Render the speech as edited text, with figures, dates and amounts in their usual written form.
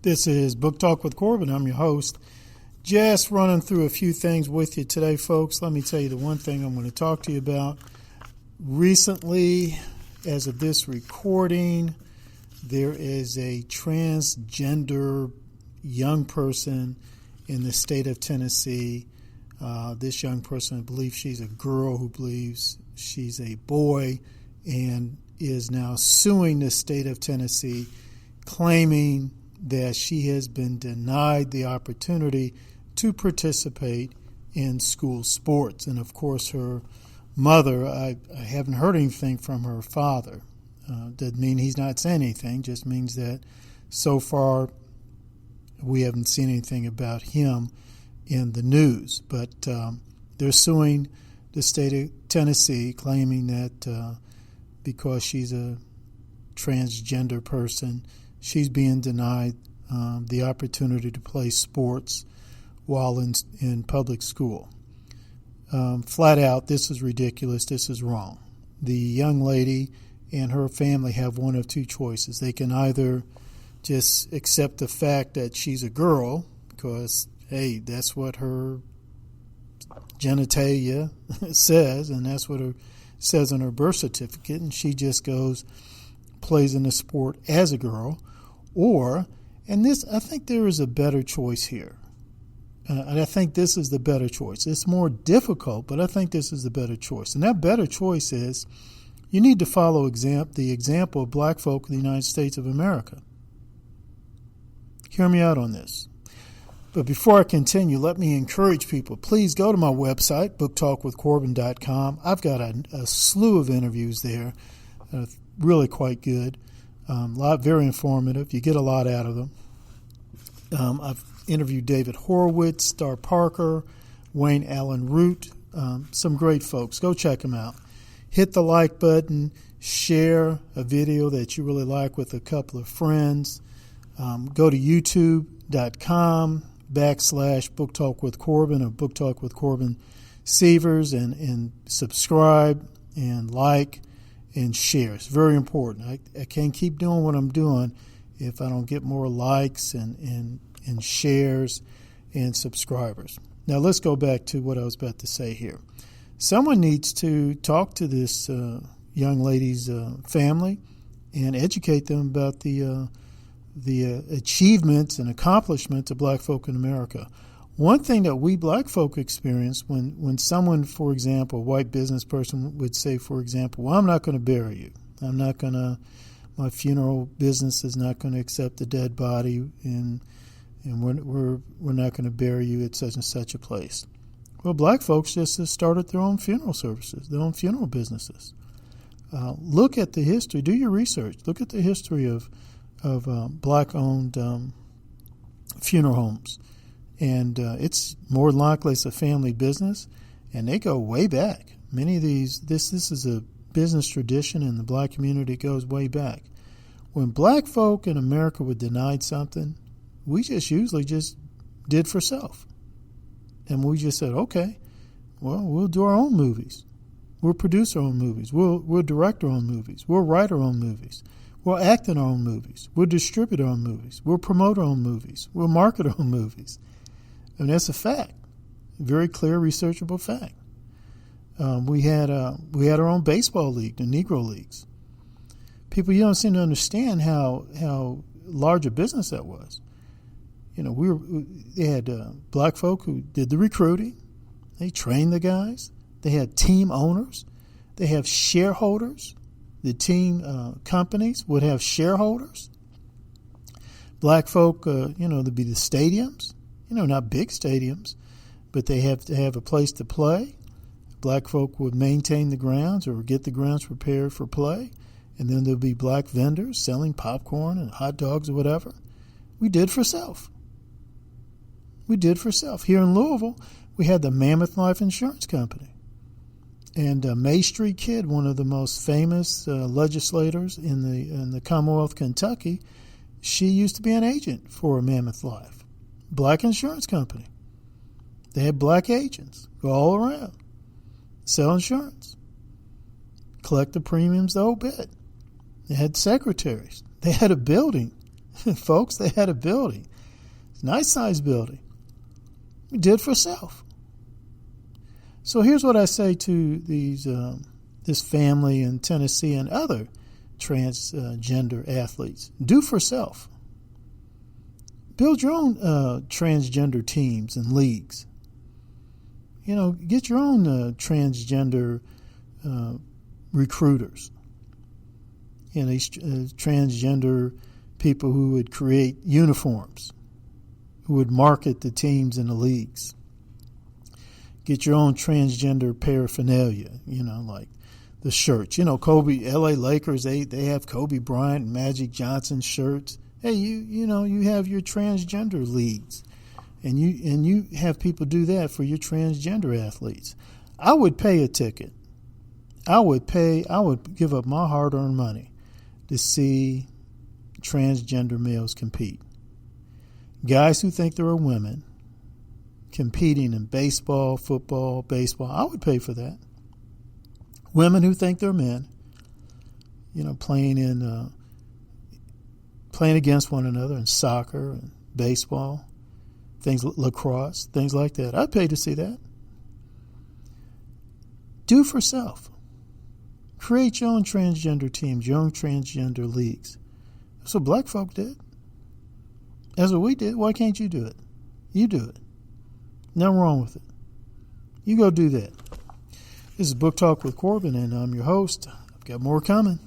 This is Book Talk with Corbin. I'm your host. Just running through a few things with you today, folks. Let me tell you the one thing I'm going to talk to you about. Recently, as of this recording, there is a transgender young person in the state of Tennessee. This young person, I believe she's a girl who believes she's a boy and is now suing the state of Tennessee, claiming that she has been denied the opportunity to participate in school sports. And of course, her mother, I haven't heard anything from her father. Doesn't mean he's not saying anything, just means that so far we haven't seen anything about him in the news. But they're suing the state of Tennessee, claiming that because she's a transgender person, she's being denied the opportunity to play sports while in public school. Flat out, this is ridiculous. This is wrong. The young lady and her family have one of two choices. They can either just accept the fact that she's a girl because, hey, that's what her genitalia says, and that's what it says on her birth certificate, and she just plays in the sport as a girl. Or, and this, I think there is a better choice here. And I think this is the better choice. It's more difficult, but I think this is the better choice. And that better choice is you need to follow the example of black folk in the United States of America. Hear me out on this. But before I continue, let me encourage people. Please go to my website, booktalkwithcorbin.com. I've got a slew of interviews there, really quite good. Very informative. You get a lot out of them. I've interviewed David Horowitz, Star Parker, Wayne Allen Root, some great folks. Go check them out. Hit the like button, share a video that you really like with a couple of friends. Go to youtube.com/Book Talk with Corbin or Book Talk with Corbin Sievers and subscribe and like and share. It's very important. I can't keep doing what I'm doing if I don't get more likes and shares and subscribers. Now let's go back to what I was about to say here. Someone needs to talk to this young lady's family and educate them about the achievements and accomplishments of black folk in America. One thing that we black folk experience when someone, for example, a white business person would say, for example, well, I'm not going to bury you. My funeral business is not going to accept a dead body, and we're not going to bury you at such and such a place. Well, black folks just started their own funeral services, their own funeral businesses. Look at the history. Do your research. Look at the history of black-owned funeral homes. And it's more than likely it's a family business, and they go way back. Many of these, this is a business tradition in the black community. It goes way back. When black folk in America were denied something, we usually did for self. And we just said, okay, well, we'll do our own movies. We'll produce our own movies. We'll direct our own movies. We'll write our own movies. We'll act in our own movies. We'll distribute our own movies. We'll promote our own movies. We'll market our own movies. And that's a fact, a very clear, researchable fact. We had our own baseball league, the Negro Leagues. People, you don't seem to understand how large a business that was. You know, they had black folk who did the recruiting. They trained the guys. They had team owners. They have shareholders. The team companies would have shareholders. Black folk, there'd be the stadiums. Not big stadiums, but they have to have a place to play. Black folk would maintain the grounds or get the grounds prepared for play. And then there'll be black vendors selling popcorn and hot dogs or whatever. We did for self. Here in Louisville, we had the Mammoth Life Insurance Company. And May Street Kid, one of the most famous legislators in the Commonwealth of Kentucky, she used to be an agent for Mammoth Life. Black insurance company. They had black agents go all around, sell insurance, collect the premiums the whole bit. They had secretaries. They had a building Folks, they had a building. It's a nice-sized building. We did for self. So here's what I say to this family in Tennessee and other transgender athletes. Do for self. Build your own transgender teams and leagues. Get your own transgender recruiters. These transgender people who would create uniforms, who would market the teams and the leagues. Get your own transgender paraphernalia, like the shirts. Kobe, LA Lakers, they have Kobe Bryant and Magic Johnson shirts. Hey, you have your transgender leagues. And you have people do that for your transgender athletes. I would pay a ticket. I would give up my hard-earned money to see transgender males compete. Guys who think there are women competing in baseball, football, baseball, I would pay for that. Women who think they're men, playing against one another in soccer and baseball, things, lacrosse, things like that. I'd pay to see that. Do for self. Create your own transgender teams, your own transgender leagues. That's what black folk did. That's what we did. Why can't you do it? You do it. Nothing wrong with it. You go do that. This is Book Talk with Corbin, and I'm your host. I've got more coming.